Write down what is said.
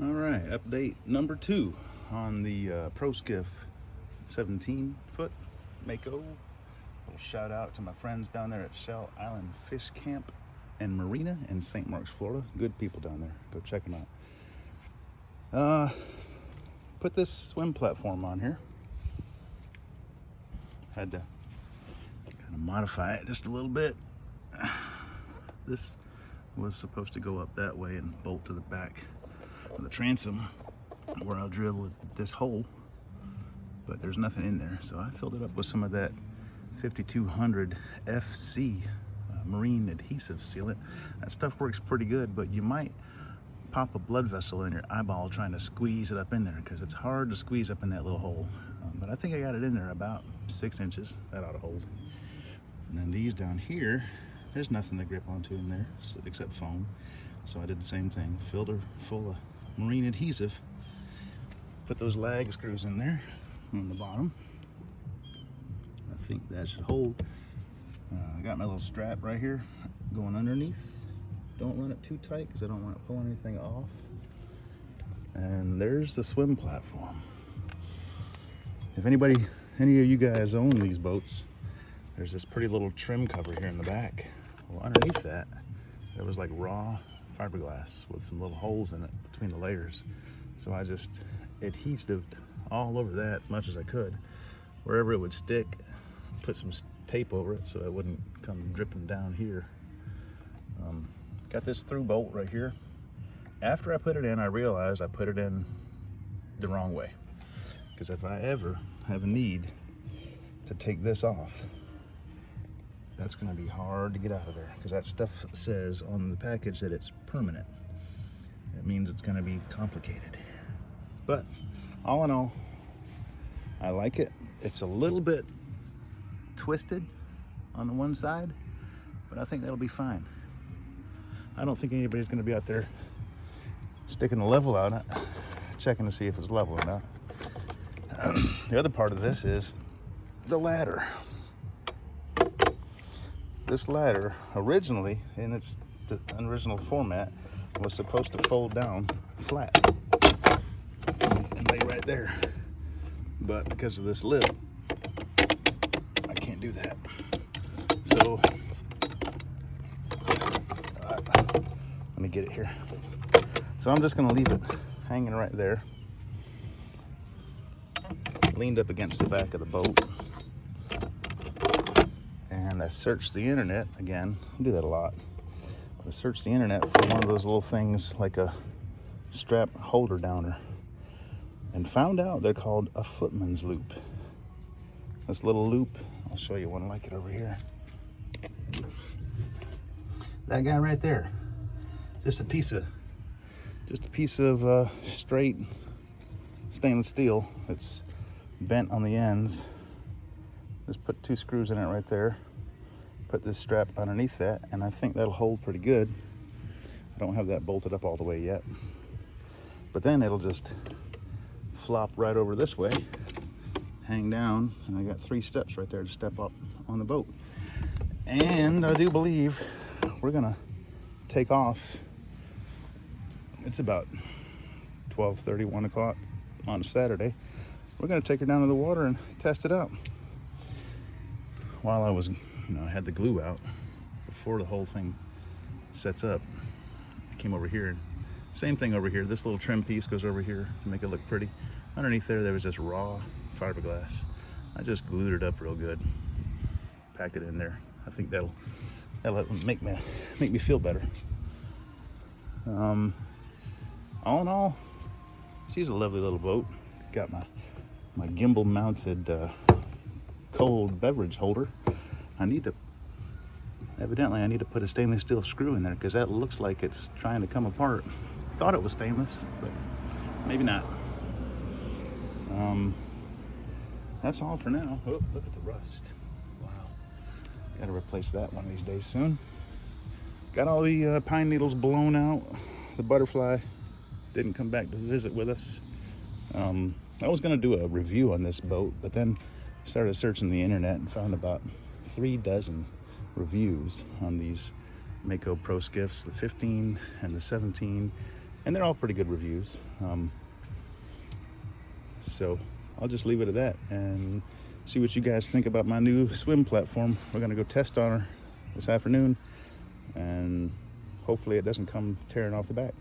All right, update number 2 on the Pro Skiff 17-foot Mako. Little shout out to my friends down there at Shell Island Fish Camp and Marina in St. Marks, Florida. Good people down there. Go check them out. Put this swim platform on here. Had to kind of modify it just a little bit. This was supposed to go up that way and bolt to the back of the transom where I'll drill with this hole, but there's nothing in there, so I filled it up with some of that 5200 FC marine adhesive sealant. That stuff works pretty good, but you might pop a blood vessel in your eyeball trying to squeeze it up in there, because it's hard to squeeze up in that little hole. But I think I got it in there about 6 inches. That ought to hold. And then these down here, there's nothing to grip onto in there except foam, so I did the same thing. Filled her full of marine adhesive, put those lag screws in there on the bottom. I think that should hold. I got my little strap right here going underneath. Don't run it too tight because I don't want to pull anything off. And there's the swim platform. If any of you guys own these boats, there's this pretty little trim cover here in the back. Well, underneath that, there was like raw fiberglass with some little holes in it between the layers. So I just adhesived all over that as much as I could. Wherever it would stick, put some tape over it so it wouldn't come dripping down here. Got this through bolt right here. After I put it in, I realized I put it in the wrong way. Because if I ever have a need to take this off, that's going to be hard to get out of there, because that stuff says on the package that it's permanent. It means it's going to be complicated. But all in all, I like it. It's a little bit twisted on the one side, but I think that'll be fine. I don't think anybody's going to be out there sticking a level on it, checking to see if it's level or not. The other part of this is the ladder. This ladder, originally, in its original format, was supposed to fold down flat and lay right there. But because of this lip, I can't do that. So, let me get it here. So I'm just gonna leave it hanging right there, leaned up against the back of the boat. And I searched the internet again. I do that a lot. I searched the internet for one of those little things like a strap holder downer, and found out they're called a footman's loop. This little loop, I'll show you one like it over here. That guy right there, just a piece of straight stainless steel that's bent on the ends. Just put 2 screws in it right there. Put this strap underneath that, and I think that'll hold pretty good. I don't have that bolted up all the way yet, but then it'll just flop right over this way, hang down, and I got 3 steps right there to step up on the boat. And I do believe we're gonna take off. It's about 12:30, 1 o'clock on a Saturday. We're gonna take her down to the water and test it out. While I was, I had the glue out before the whole thing sets up, I came over here. Same thing over here. This little trim piece goes over here to make it look pretty. Underneath there was just raw fiberglass. I just glued it up real good, packed it in there. I think that'll make me feel better. All in all, she's a lovely little boat. Got my gimbal mounted cold beverage holder. Evidently I need to put a stainless steel screw in there, because that looks like it's trying to come apart. Thought it was stainless, but maybe not. That's all for now. Oh, look at the rust. Wow. Gotta replace that one of these days soon. Got all the pine needles blown out. The butterfly didn't come back to visit with us. I was gonna do a review on this boat, but then started searching the internet and found about 3 dozen reviews on these Mako Pro Skiffs, the 15 and the 17 and they're all pretty good reviews. So I'll just leave it at that and see what you guys think about my new swim platform. We're gonna go test on her this afternoon, and hopefully it doesn't come tearing off the back.